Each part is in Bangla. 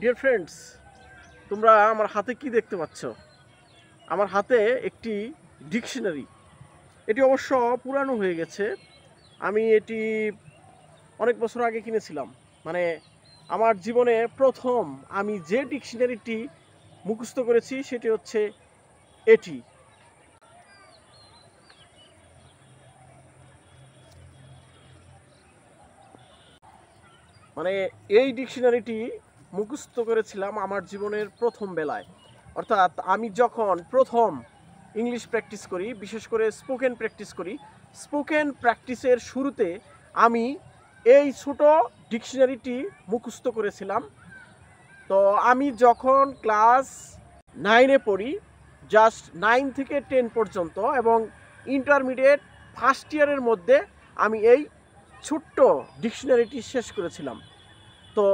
ডিয়ার ফ্রেন্ডস, তোমরা আমার হাতে কি দেখতে পাচ্ছ? আমার হাতে একটি ডিকশনারি। এটি অবশ্য পুরানো হয়ে গেছে। আমি এটি অনেক বছর আগে কিনেছিলাম। মানে আমার জীবনে প্রথম আমি যে ডিকশনারিটি মুখস্থ করেছি সেটি হচ্ছে এটি। মানে এই ডিকশনারিটি মুখস্থ করেছিলাম আমার জীবনের প্রথম বেলায়। অর্থাৎ আমি যখন প্রথম ইংলিশ প্র্যাকটিস করি, বিশেষ করে স্পোকেন প্র্যাকটিস করি, স্পোকেন প্র্যাকটিসের শুরুতে আমি এই ছোট ডিকশনারিটি মুখস্থ করেছিলাম। তো আমি যখন ক্লাস 9-এ পড়ি, জাস্ট 9 থেকে 10 পর্যন্ত, এবং ইন্টারমিডিয়েট ফার্স্ট ইয়ারের মধ্যে আমি এই ছোট্ট ডিকশনারিটি শেষ করেছিলাম। তো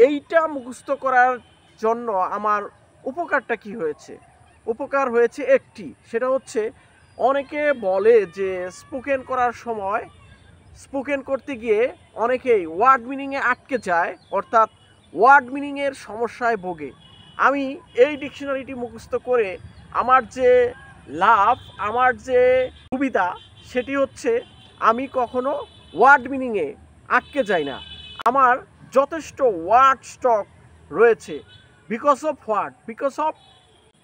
এইটা মুখস্থ করার জন্য আমার উপকারটা কি হয়েছে? উপকার হয়েছে একটি, সেটা হচ্ছে অনেকে বলে যে স্পোকেন করার সময়, স্পোকেন করতে গিয়ে অনেকেই ওয়ার্ড মিনিংয়ে আটকে যায়, অর্থাৎ ওয়ার্ড মিনিংয়ের সমস্যায় ভোগে। আমি এই ডিকশনারিটি মুখস্থ করে আমার যে লাভ, আমার যে সুবিধা, সেটি হচ্ছে আমি কখনো ওয়ার্ড মিনিংয়ে আটকে যাই না। আমার যথেষ্ট ওয়ার্ড স্টক রয়েছে। Because of what? Because of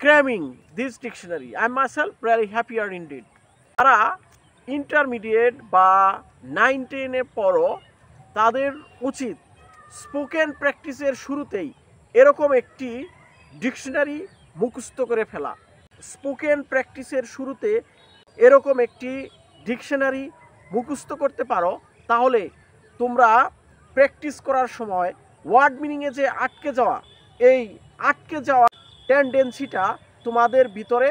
cramming this dictionary. I am myself very happier indeed. যারা ইন্টারমিডিয়েট বা 9-10-এ পড়ো, তাদের উচিত স্পোকেন প্র্যাকটিসের শুরুতেই এরকম একটি ডিকশনারি মুখস্থ করে ফেলা। স্পোকেন প্র্যাকটিসের শুরুতে এরকম একটি ডিকশনারি মুখস্থ করতে পারো, তাহলে তোমরা প্র্যাকটিস করার সময় ওয়ার্ড মিনিংয়ে যে আটকে যাওয়া, এই আটকে যাওয়া টেন্ডেন্সিটা তোমাদের ভিতরে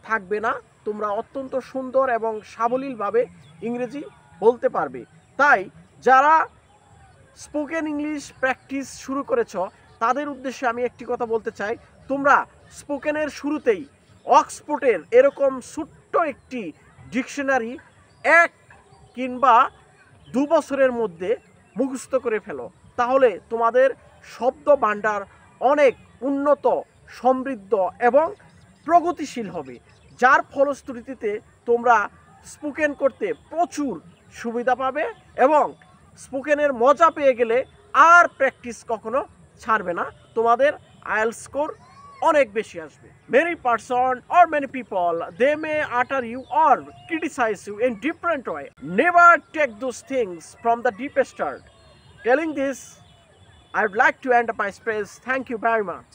থাকবে না। তোমরা অত্যন্ত সুন্দর এবং সাবলীলভাবে ইংরেজি বলতে পারবে। তাই যারা স্পোকেন ইংলিশ প্র্যাকটিস শুরু করেছ, তাদের উদ্দেশ্যে আমি একটি কথা বলতে চাই। তোমরা স্পোকেনের শুরুতেই অক্সফোর্ডের এরকম ছোট্ট একটি ডিকশনারি 1 কিংবা 2 বছরের মধ্যে মুখস্থ করে ফেলো। তাহলে তোমাদের শব্দ ভাণ্ডার অনেক উন্নত, সমৃদ্ধ এবং প্রগতিশীল হবে, যার ফলশ্রুতিতে তোমরা স্পোকেন করতে প্রচুর সুবিধা পাবে এবং স্পোকেনের মজা পেয়ে গেলে আর প্র্যাকটিস কখনো ছাড়বে না। তোমাদের আইএলটিএস স্কোর অনেক বেশি আসবে। Many person or many people, they may utter you or criticize you in different way. Never take those things from the deepest heart. Telling this, I would like to end my speech. Thank you very much.